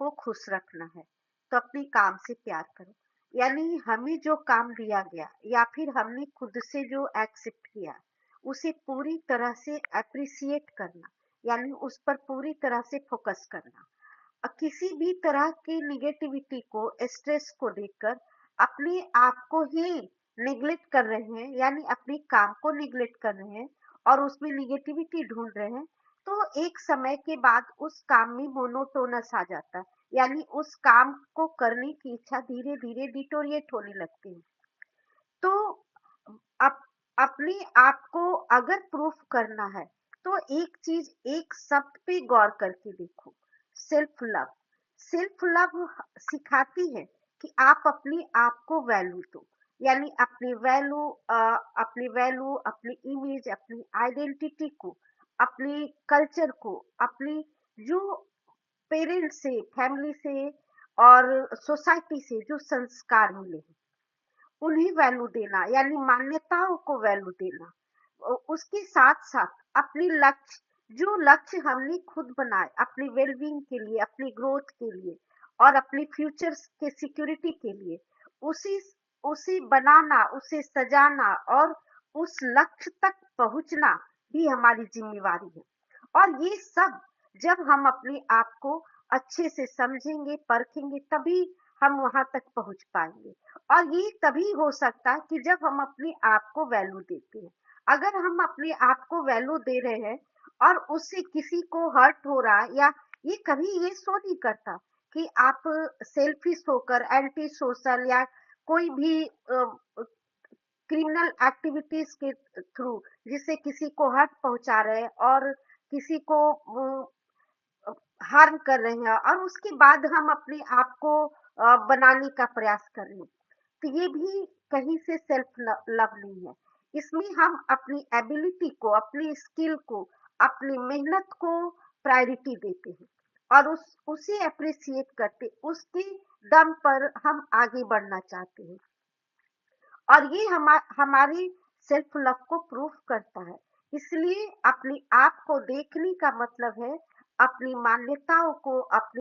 को खुश रखना है तो अपने काम से प्यार करो। यानी हमें जो काम दिया गया या फिर हमने खुद से जो एक्सेप्ट किया उसे पूरी तरह से अप्रिसिएट करना, यानी उस पर पूरी तरह से फोकस करना। किसी भी तरह की निगेटिविटी को, स्ट्रेस को देखकर अपने आप को ही निग्लेक्ट कर रहे हैं, यानी अपने काम को निग्लेक्ट कर रहे हैं और उसमें निगेटिविटी ढूंढ रहे हैं, तो एक समय के बाद उस काम में मोनोटोनस आ जाता है, यानी उस काम को करने की इच्छा धीरे धीरे डिटोरिएट होने लगती है। तो अप, अपने आप को अगर प्रूफ करना है तो एक चीज, एक शब्द पे गौर करके देखो, सेल्फ लव। सेल्फ लव सिखाती है कि आप अपने आप को वैल्यू दो, यानी अपनी वैल्यू, अपनी इमेज, अपनी आइडेंटिटी को, अपने कल्चर को, अपनी जो पेरेंट्स से, फैमिली से और सोसाइटी से जो संस्कार मिले हैं उन्हें वैल्यू देना, यानी मान्यताओं को वैल्यू देना। उसके साथ साथ अपनी लक्ष्य, जो लक्ष्य हमने खुद बनाए अपनी वेलबींग के लिए, अपनी ग्रोथ के लिए और अपने फ्यूचर के सिक्योरिटी के लिए, उसी उसे बनाना, उसे सजाना और उस लक्ष्य तक पहुंचना भी हमारी जिम्मेवारी है। और ये सब जब हम अपने आप को अच्छे से समझेंगे, परखेंगे, तभी हम वहां तक पहुंच पाएंगे। और ये तभी हो सकता है कि जब हम अपने आप को वैल्यू देते हैं। अगर हम अपने आप को वैल्यू दे रहे हैं और उससे किसी को हर्ट हो रहा है, या ये कभी ये सो नहीं करता कि आप सेल्फिश होकर, एंटी सोशल या कोई भी क्रिमिनल एक्टिविटीज के थ्रू जिससे किसी को हर्ट पहुंचा रहे हैं और किसी को हार्म कर रहे हैं और उसके बाद हम अपने आप को बनाने का प्रयास कर रहे हैं, तो ये भी कहीं से सेल्फ लव नहीं है। इसमें हम अपनी एबिलिटी को, अपनी स्किल को, अपनी मेहनत को प्रायोरिटी देते हैं और उसे अप्रिसिएट करते, उसके दम पर हम आगे बढ़ना चाहते हैं। और ये हमारी सेल्फ लव को प्रूफ करता है। इसलिए अपने आप को देखने का मतलब है अपनी मान्यताओं को, अपने